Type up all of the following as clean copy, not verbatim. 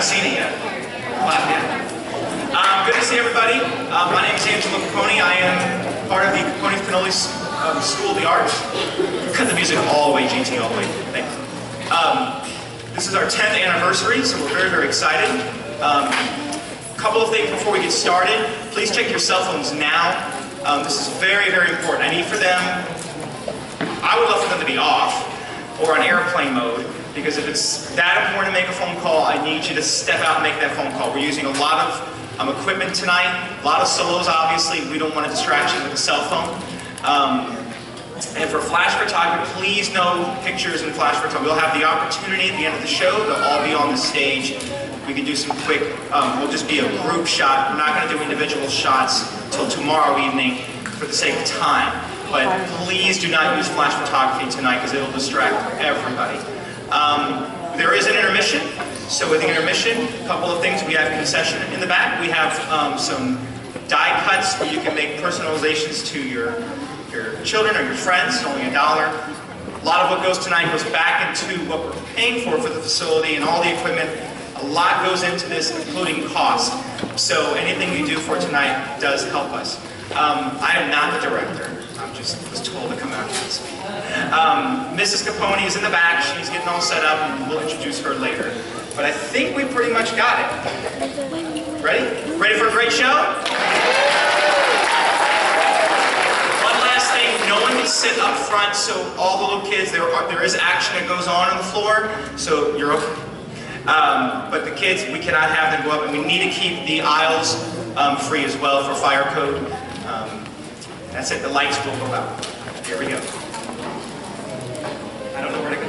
haven't seen it yet. Clap yet. Good to see everybody. My name is Angelo Capone. I am part of the Capone Cannoli School of the Arts. Cut the music all the way, GT, all the way. Thank you. This is our 10th anniversary, so we're very, very excited. Couple of things before we get started. Please check your cell phones now. This is very, very important. I would love for them to be off or on airplane mode, because if it's that important to make a phone call, I need you to step out and make that phone call. We're using a lot of equipment tonight, a lot of solos, obviously. We don't want a distraction with a cell phone. And for flash photography, please no pictures in flash photography. We'll have the opportunity at the end of the show. They'll all be on the stage. We can do some quick, we'll just be a group shot. We're not going to do individual shots till tomorrow evening for the sake of time. But please do not use flash photography tonight, because it'll distract everybody. There is an intermission. So with the intermission, a couple of things. We have concession in the back. We have some die cuts where you can make personalizations to your children or your friends. It's only $1. A lot of what goes tonight goes back into what we're paying for the facility and all the equipment. A lot goes into this, including cost. So anything you do for tonight does help us. I am not the director. I just was told to come out here and speak. Mrs. Capone is in the back. She's getting all set up, and we'll introduce her later. But I think we pretty much got it. Ready? Ready for a great show? One last thing. No one can sit up front, so all the little kids, there is action that goes on the floor, so you're okay. But the kids, we cannot have them go up, and we need to keep the aisles free as well for fire code. That's it, the lights will go out. Here we go. I don't know where to go.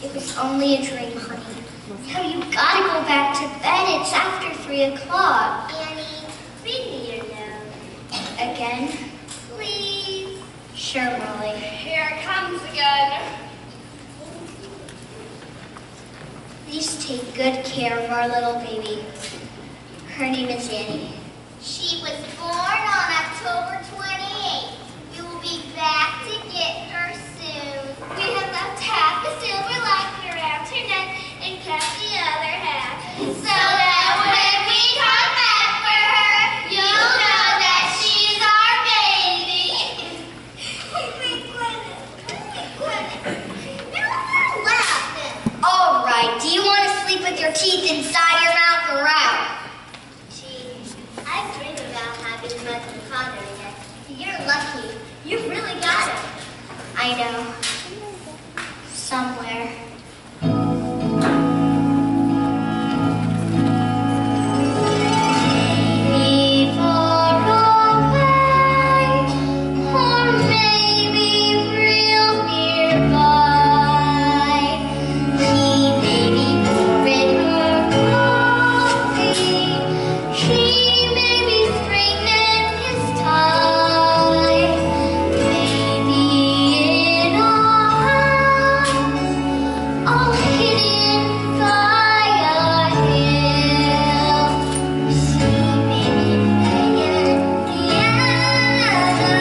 It was only a dream, honey. Now you gotta go back to bed. It's after 3 o'clock. Annie, read me your note. Again? Please. Sure, Molly. Here it comes again. Please take good care of our little baby. Her name is Annie. She was born on October 28th. We will be back to get her soon. We have left half the silver locket around her neck and kept the other half. So that when we come back for her, you'll know that she's our baby. Now laughing. All right, do you want to sleep with your teeth inside your mouth or out? I dream about having a mother and father again. You're lucky. You've really got it. I know. Somewhere. Maybe far away, or maybe real nearby. He may be pouring her coffee. She may be straightening his tie. Maybe in a house, all hidden by a hill. She may be playing piano.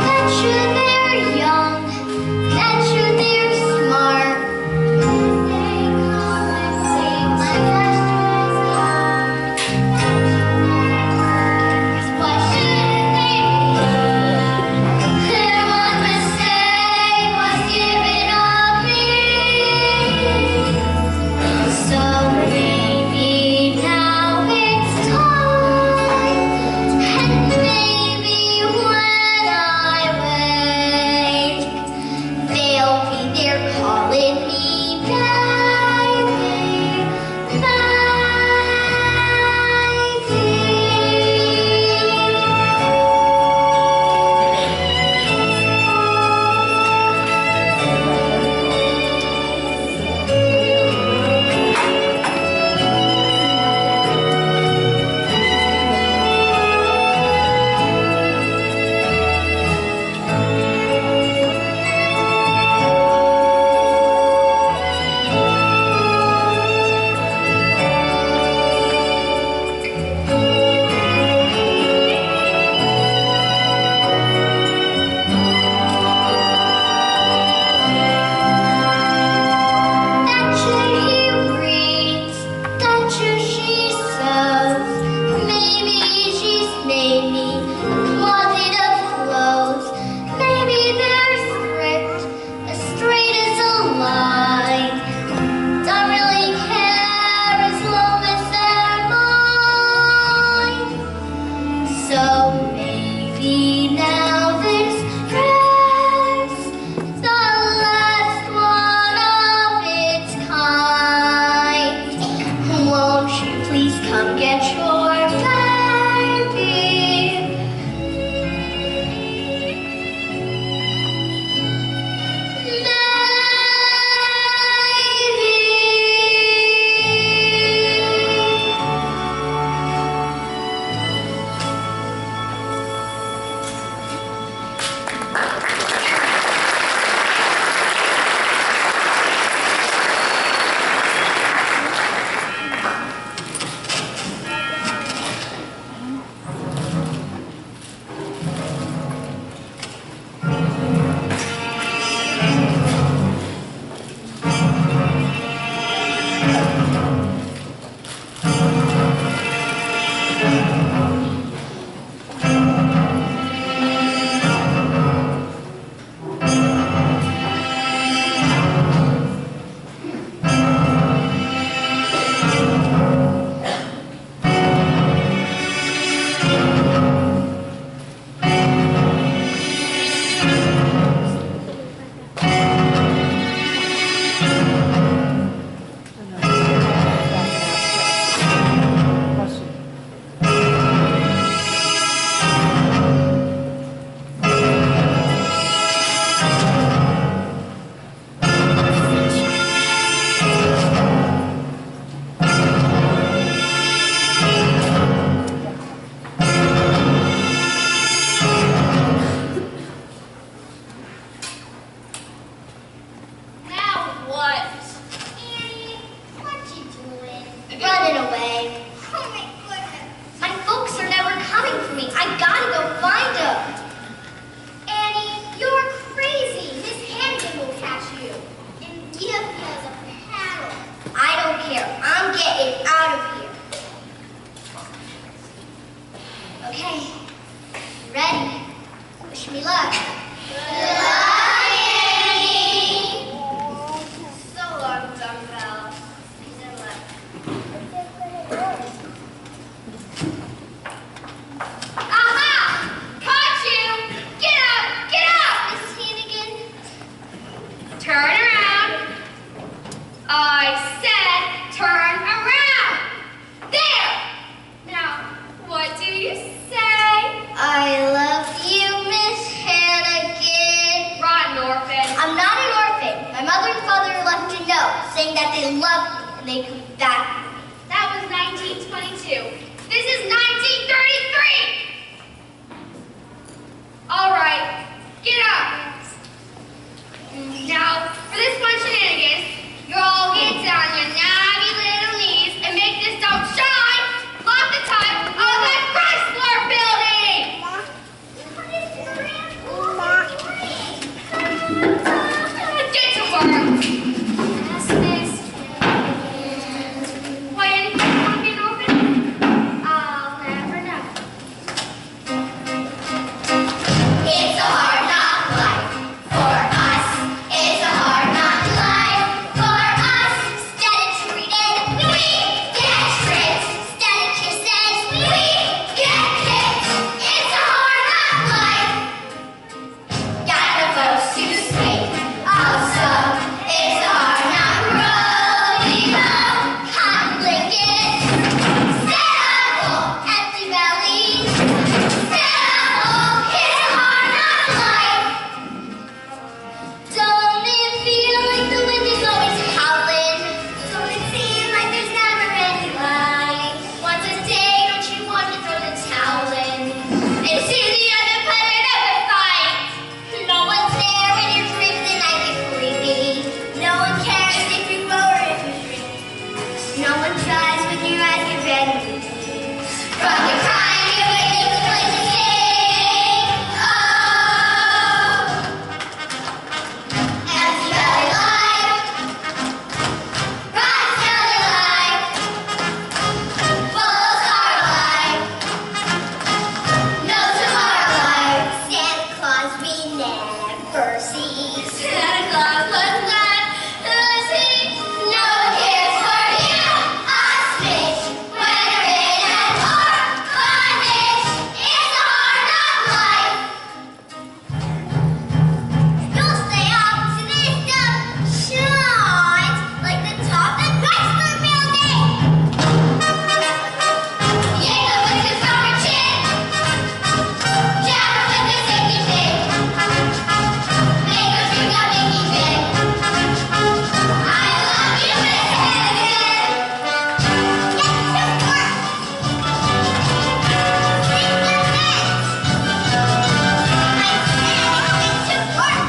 Bet you they're young, bet you they're smart. They come and sing my master's why shouldn't they be? Their one mistake was giving up me. So maybe now it's time, and maybe when I wake, they'll be there calling me baby, That chair he reads, that chair she sews. Maybe she's made me a closet of clothes. Maybe they're stripped as straight as a line. Don't really care as long as they're mine. So maybe now this dress, the last one of its kind. Won't you please come get your baby? Wish me luck. Good luck, Annie. So long, dumbbell. Peace and luck. Aha! Caught you! Get up! Get up! Miss Hannigan. Turn around. I said turn around. There! Now, what do you say? I love you, Miss Hannigan. Rotten orphan. I'm not an orphan. My mother and father left a note saying that they loved me and they could be back with me. That was 1922. This is 1933! All right, get up. Now, for this one shenanigans, you all get down your knobby little knees and make this dome shine like the top of the Chrysler building! Get to work! Yes, Miss. Why, anything want to be an orphan? I'll never know. It's a hard knock life for us. It's a hard knock life for us. Instead of treated, We get tricked. instead of kisses, We get kicked. It's a hard knock life. Got no folks to speak. Also, it's a hard knock road. We go cotton Lincoln. Stand up, empty bellies. stand up. It's a hard knock life. Don't it feel like the wind is always howling? Don't it seem like there's never any light? Once a day, don't you want to throw the towel in? It's easy to put it up and fight. No one's there when your dreams the night get creepy. No one cares if you grow or if you shrink. No one tries when your eyes get red and bleedy. From the crime, you wake up the place to sing. Oh, empty belly life, rotten belly life, full of sorrow life, no tomorrow life. Santa Claus we never see. Santa Claus was not see. No one cares for you, us bitch. Whether in an orphanage, it's a hard knock life. You'll stay up to this stuff shines like the top of Chrysler building. Yank up with the summer chin, jabber with the safety pin. Make a drink of Mickey Finn. I love you, Miss Hannigan. Get to work. Think of it. I said get to work.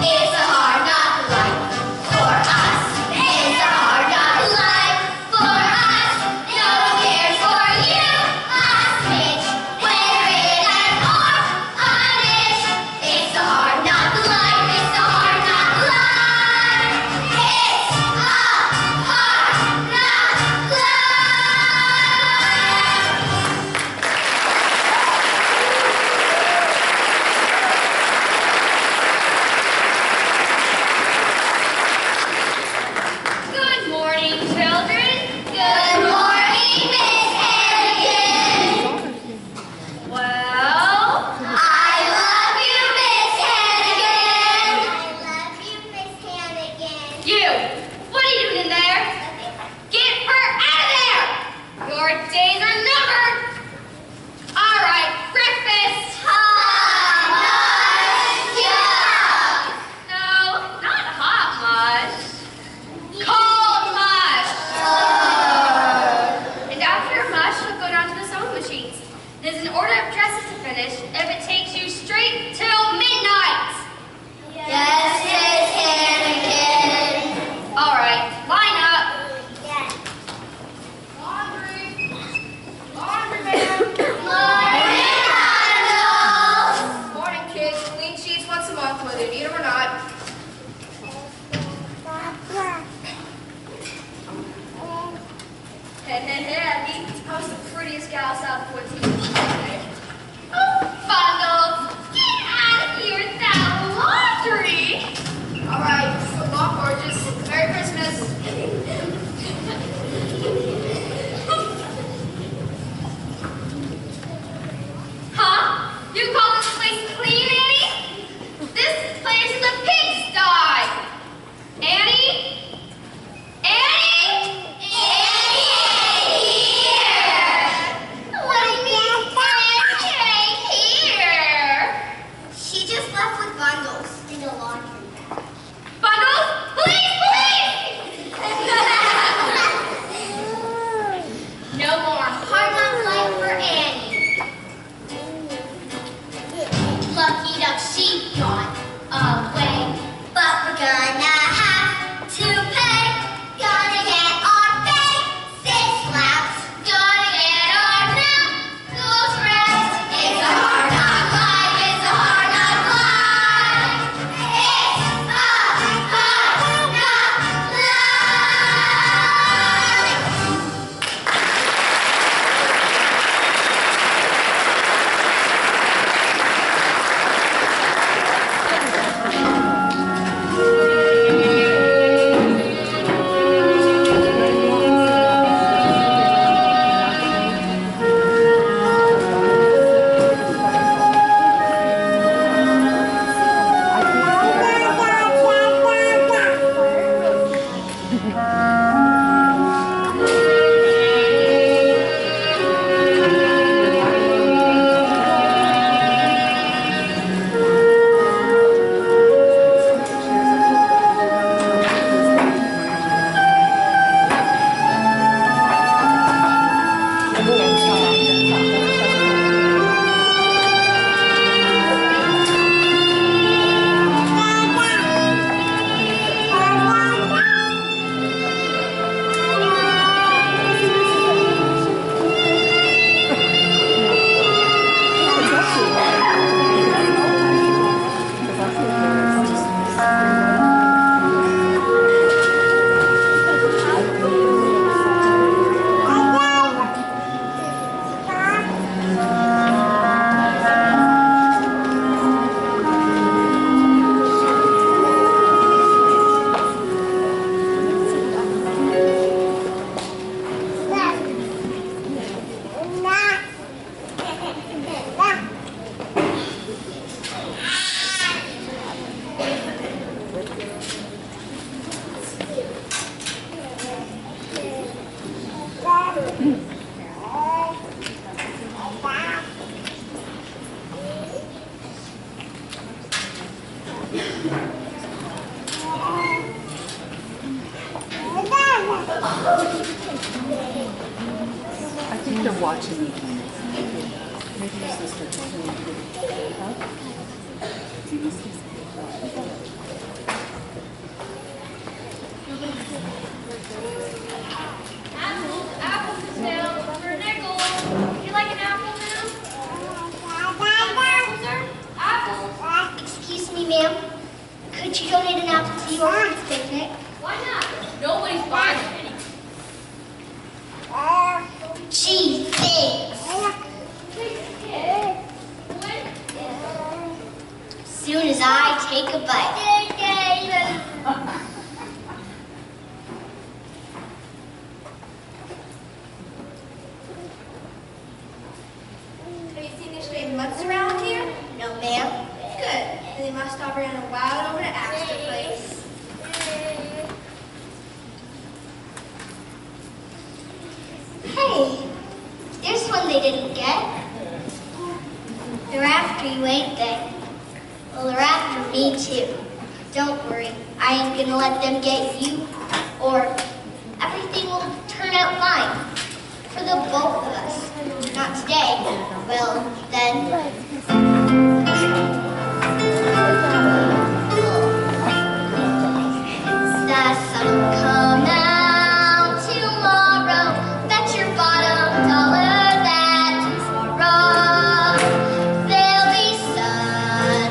It's a hard knock life for us. It's a hard knock life for us. No one cares for you, us bitch. Whether in an orphanage, it's a hard knock life. It's a hard knock life. It's a hard knock life. Good morning, children. Good morning, Miss Hannigan. Well, I love you, Miss Hannigan. I love you, Miss Hannigan. You, what are you doing in there? Get her out of there! Your days are numbered. All right, breakfast. No, not hot mush. Cold mush. And after mush, you'll go down to the sewing machines. There's an order of dresses to finish if it takes you straight till midnight. Yes, Miss Hannigan. All right, line up. Yes. Laundry. Laundry man. Morning, kids. Clean sheets once a month, whether you need them or not. Hey, Abby. I was the prettiest gal South 14 today. You call this place clean, Annie? This place is a pigsty. Annie? Annie? Annie here. What do you mean, Annie here? She just left with bundles in the laundry. Bundles? Police! Police! No more hard knock life for Annie. Lucky duck, she got away. But we're gonna have to pay. Gonna get our faces slapped. Gotta get our knuckles wrapped. It's a hard knock life. It's a hard knock life. It's a hard knock life. I think they're watching me. Maybe your sister. Apples, apples now for a nickel. Would you like an apple now? Apples, sir? Apples. Excuse me, ma'am. Could you donate an apple to your kids' picnic? Why not? Nobody's buying any. Gee, thanks. Soon as I take a bite. Have you seen these stray mutts around here? No, ma'am. Good. Then they must have ran wild over to Astor Place. Hey, there's one they didn't get. They're after you, ain't they? Well, they're after me too. Don't worry, I ain't gonna let them get you, or everything will turn out fine. For the both of us. Not today. Well, then. The sun will come out tomorrow. Bet your bottom dollar that tomorrow there'll be sun.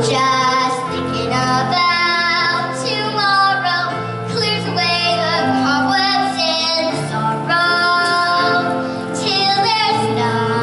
Just thinking about tomorrow clears away the cobwebs and sorrow till there's none.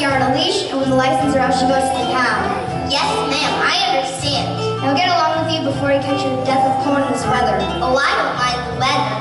Lexi on a leash and with a license or else she goes to the pound. Yes, ma'am, I understand. Now get along with you before you catch your death of cold in this weather. Oh, I don't mind the weather.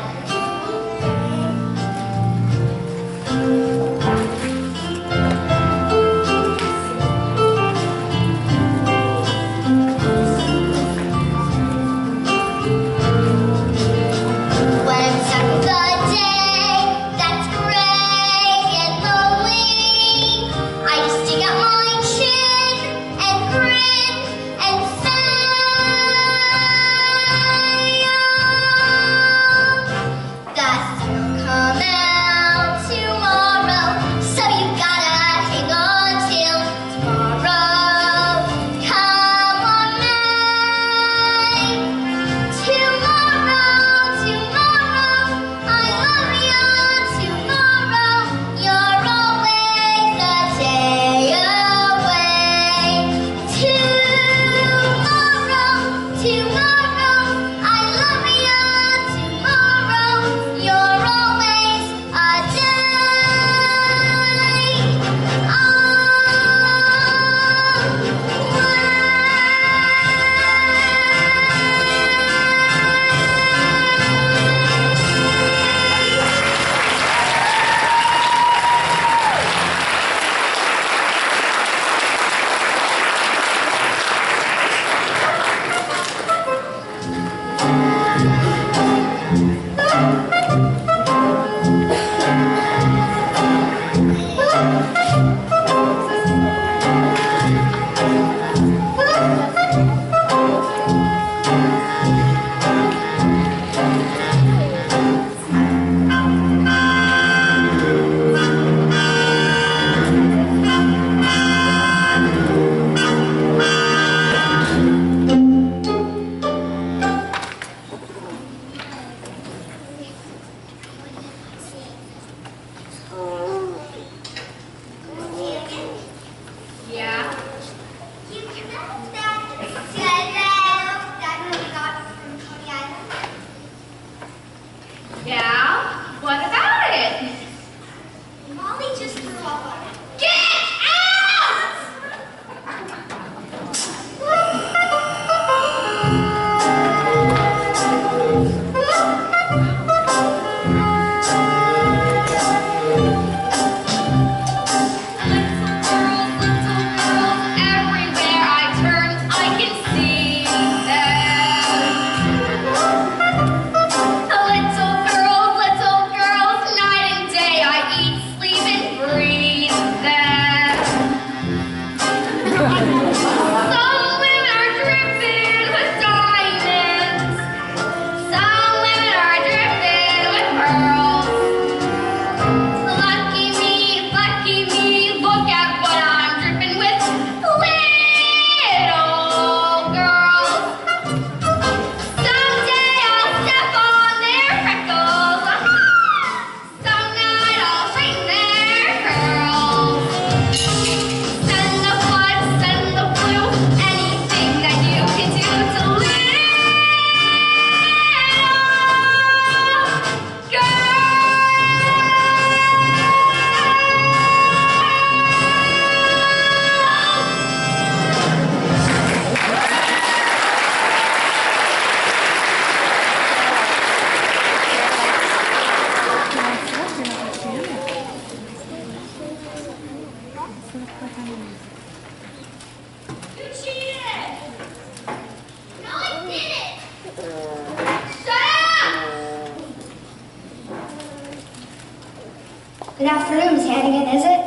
Good afternoon, Miss Hannigan, is it?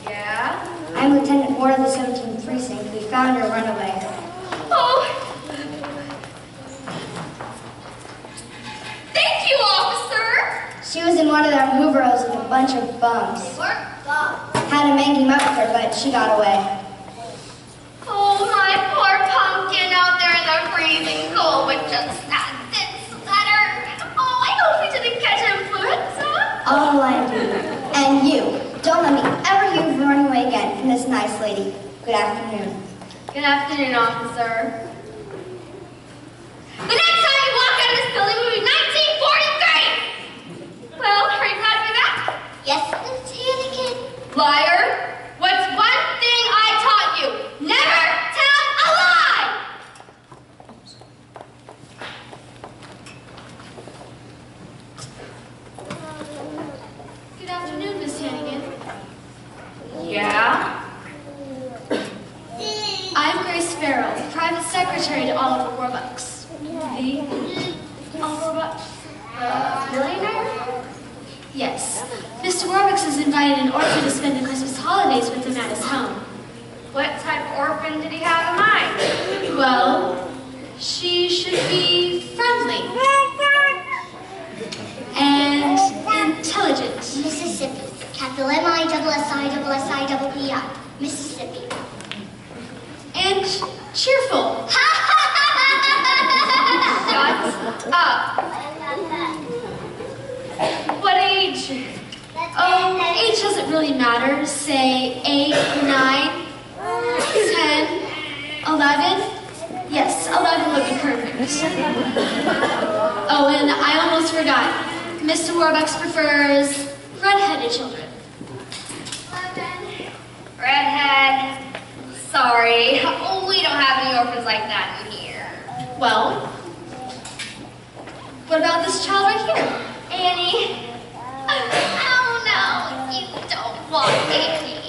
Yeah? I'm Lieutenant Ward of the 17th Precinct. We found your runaway. Oh! Thank you, officer! She was in one of them Hooveros with a bunch of bums. We're bums. Had to make him up with her, but she got away. Oh, my poor pumpkin out there in the freezing cold with just that thin sweater. Oh, I hope he didn't catch influenza. All I do. And you. Don't let me ever hear you running away again from this nice lady. Good afternoon. Good afternoon, officer. The next time you walk out of this building will be 1943! Well, are you glad to be back? Yes, Miss Hannigan. Liar! What's one thing I taught you? Never tell a lie! Good afternoon, Miss Hannigan. Yeah? I'm Grace Farrell, private secretary to Oliver Warbucks. The Oliver millionaire? Yes. Mr. Warbucks has invited an orphan to spend the Christmas holidays with him at his home. What type of orphan did he have in mind? Well, she should be friendly and intelligent. Mississippi. Capital M-I-S-S-I-S-S-I-E-I. Mississippi. And cheerful. Shut up. What age? Oh, age doesn't really matter. Say 8, 9, 10, 11. Yes, 11 would be perfect. Oh, and I almost forgot. Mr. Warbucks prefers red-headed children. Redhead. Sorry. Oh, we don't have any orphans like that in here. Well, what about this child right here? Annie. Oh no, you don't want Annie.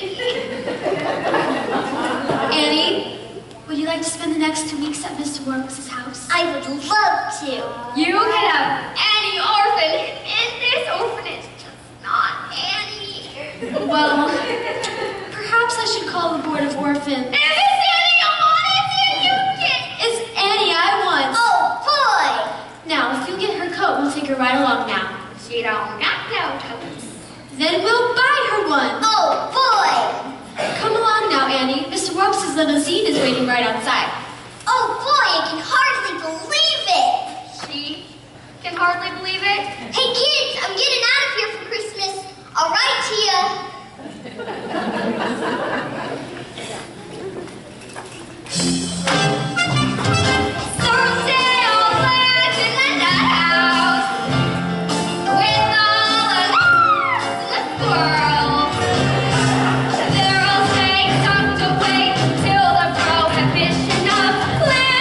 Annie, would you like to spend the next 2 weeks at Mr. Warbucks' house? I would love to. You can have any orphan in this orphanage, just not Annie. Well, perhaps I should call the Board of Orphans. If it's Annie you want, you can. It's Annie I want. Oh, boy! Now, if you'll get her coat, we'll take her right along now. She don't got no toes. Then we'll buy her one. Oh, boy! Come along now, Annie. Mr. Warbucks' limousine is waiting right outside. Oh, boy, I can hardly believe it! She can hardly believe it. Hey, kids, I'm getting out of here for Christmas. All right, Tia. Someday I'll live in that house with all the love in the world. There I'll stay tucked away till the prohibition of little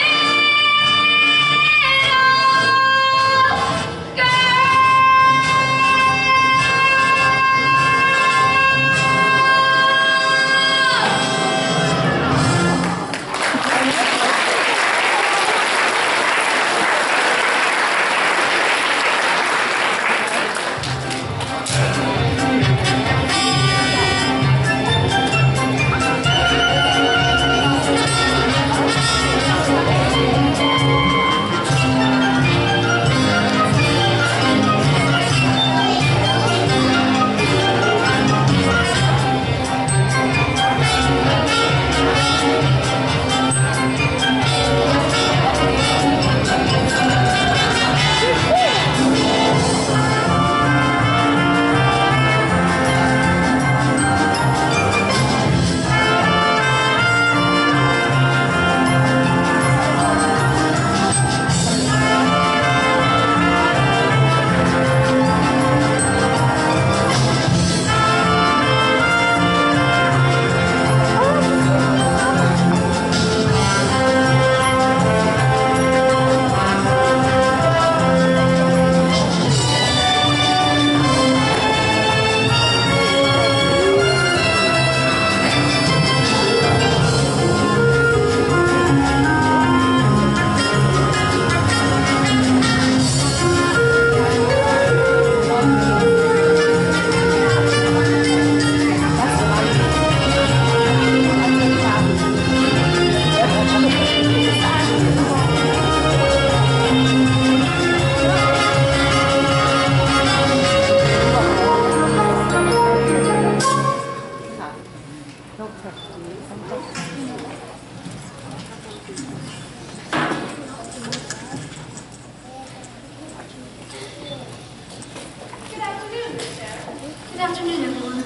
Good afternoon, everyone.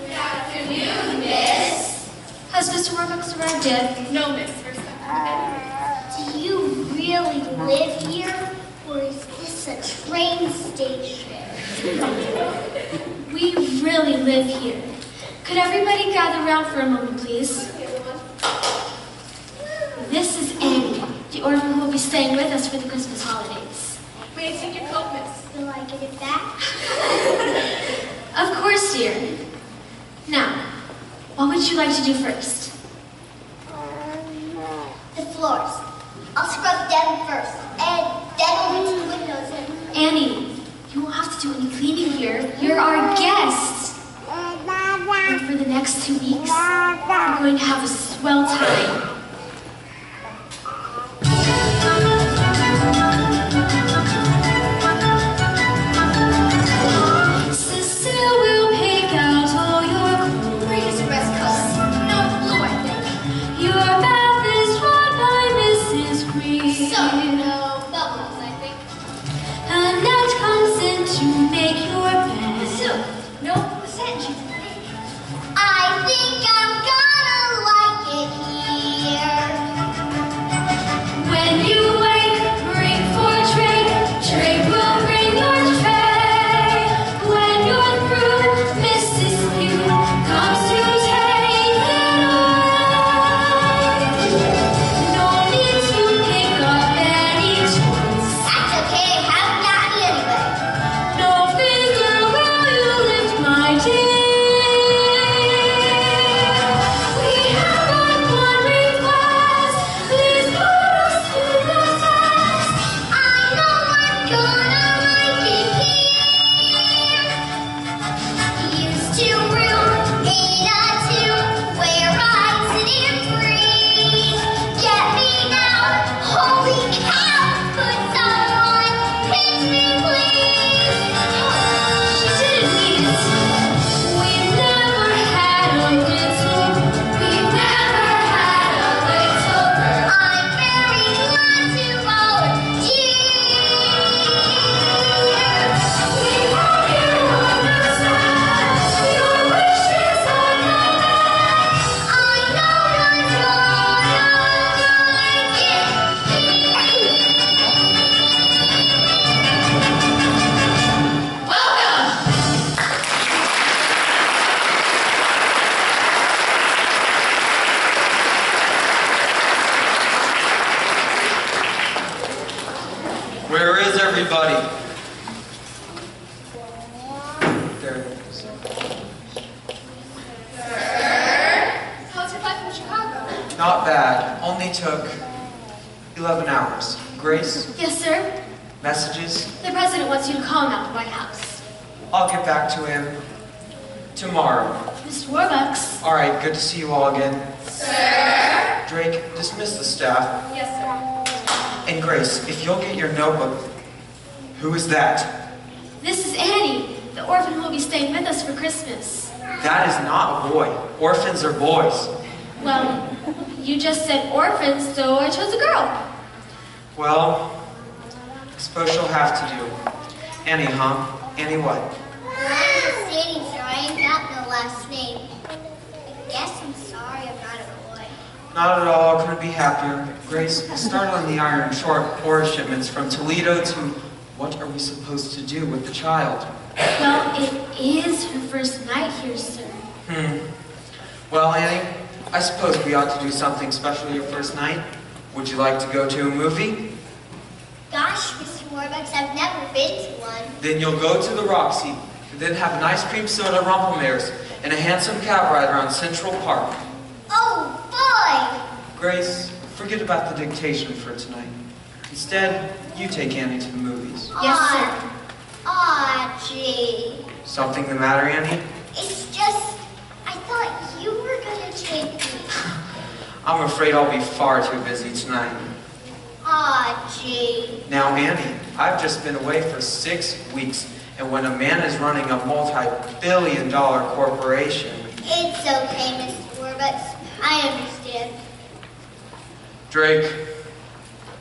Good afternoon, miss. Has Mr. Warbucks arrived yet? No, miss. We're stuck. Do you really live here? Or is this a train station? We really live here. Could everybody gather around for a moment, please? This is Annie, the orphan who will be staying with us for the Christmas holidays. May I take your coat, miss? Will I get it back? Of course, dear. Now, what would you like to do first? The floors. I'll scrub them first, and then I'll get to the windows and... Annie, you won't have to do any cleaning here. You're our guest. And for the next 2 weeks, we're going to have a swell time. Cecile will pick out all your clothes. Green is the best color. No, blue, I think. Your bath is drawn by Mrs. Green. So, no, bubbles, I think. A net comes in to make your bed. So, no, percentage. I think I'm gonna like it here. When you wake, ring for Drake. Drake will bring your tray. When you're through, Mrs. Pugh comes to take it away. No need to pick up any choice. That's okay, I haven't gotten it anyway. No finger will you lift, my dear. We have but one request. Please put us to the test. I know I'm gonna like it here. Used to room in a tomb where I sit and breathe. Get me now, holy cow! Put someone pinch me, please. She didn't need it. We've never had a little. We've never had a little girl. I'm very glad to volunteer. We hope you understand. Your wishes are command. I know I'm gonna like it here. Where is everybody? There it is. How's your flight from Chicago? Not bad. Only took 11 hours. Grace, Yes, sir. messages. The president wants you to call him at the White House. I'll get back to him tomorrow. Mr. Warbucks. All right, good to see you all again. Sir. Drake, dismiss the staff. Yes, sir. And Grace, if you'll get your notebook. Who is that? This is Annie, the orphan who will be staying with us for Christmas. That is not a boy. Orphans are boys. Well, you just said orphans, so I chose a girl. Well, I suppose she'll have to do. Annie, huh? Annie what? I'm just stating, sir. I ain't got no last name. I guess I'm sorry I'm not a boy. Not at all. Couldn't be happier. Grace, we'll start on the Iron Short ore shipments from Toledo to what are we supposed to do with the child? Well, it is her first night here, sir. Well, Annie, I suppose we ought to do something special your first night. Would you like to go to a movie? Gosh, Mr. Warbucks, I've never been to one. Then you'll go to the Roxy, and then have an ice cream soda Rumpelmayer's and a handsome cab ride around Central Park. Oh, boy! Grace, forget about the dictation for tonight. Instead, you take Annie to the movies. Yes, sir. Aw, gee. Something the matter, Annie? It's just, I thought you were gonna take me. I'm afraid I'll be far too busy tonight. Aw, gee. Now, Annie, I've just been away for 6 weeks, and when a man is running a multi-billion-dollar corporation... It's okay, Mr. Warbucks. I understand. Drake,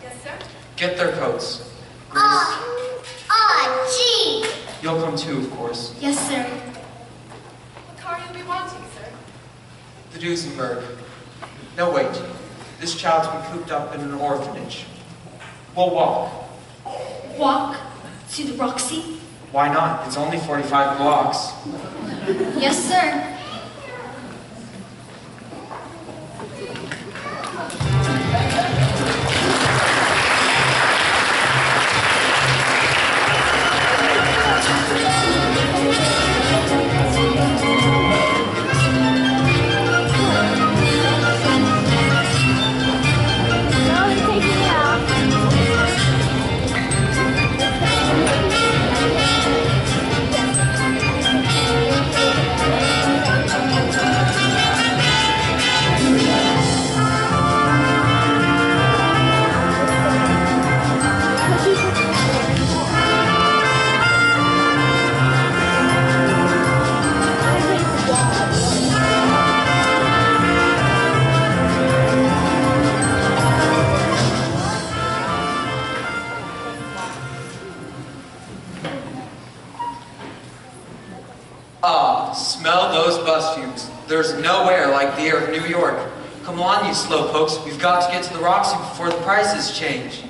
Yes, sir. get their coats. Grace, Aw, gee. you'll come too, of course. Yes, sir. What car you'll be wanting, sir? The Duesenberg. No, wait. This child's been cooped up in an orphanage. We'll walk. Walk to the Roxy? Why not? It's only 45 blocks. Yes, sir. There's no air like the air of New York. Come on, you slowpokes. We've got to get to the Roxy before the prices change.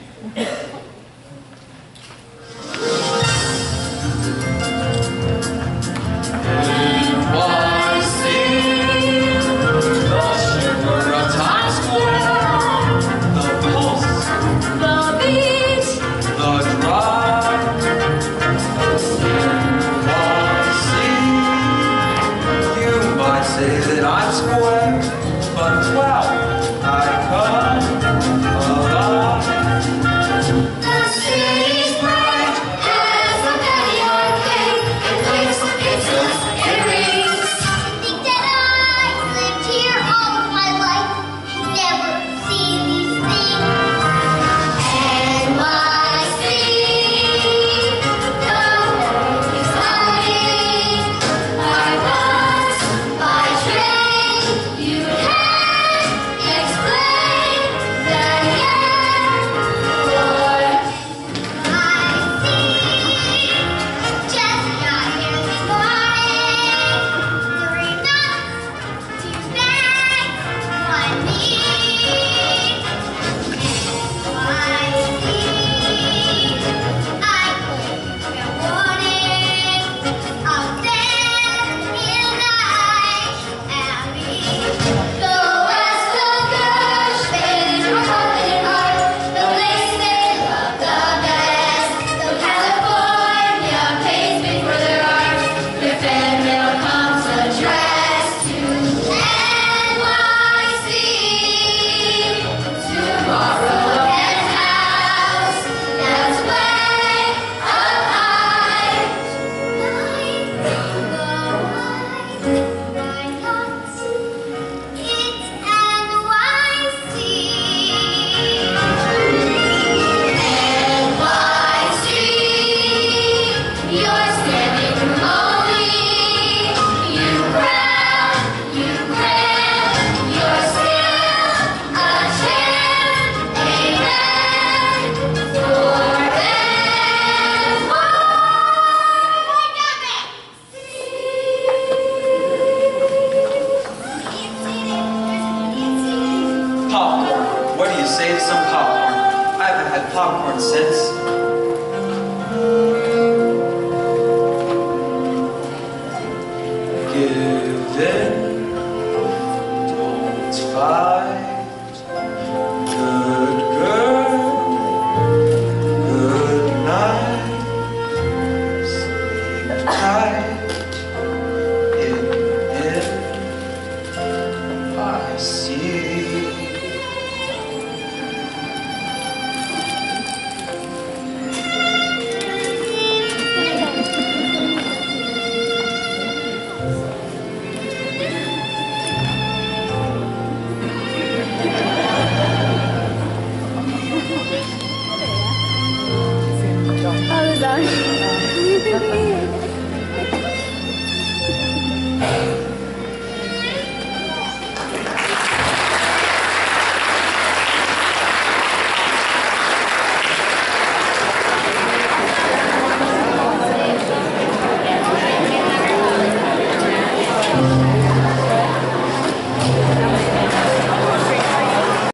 Popcorn. What do you say to some popcorn? I haven't had popcorn since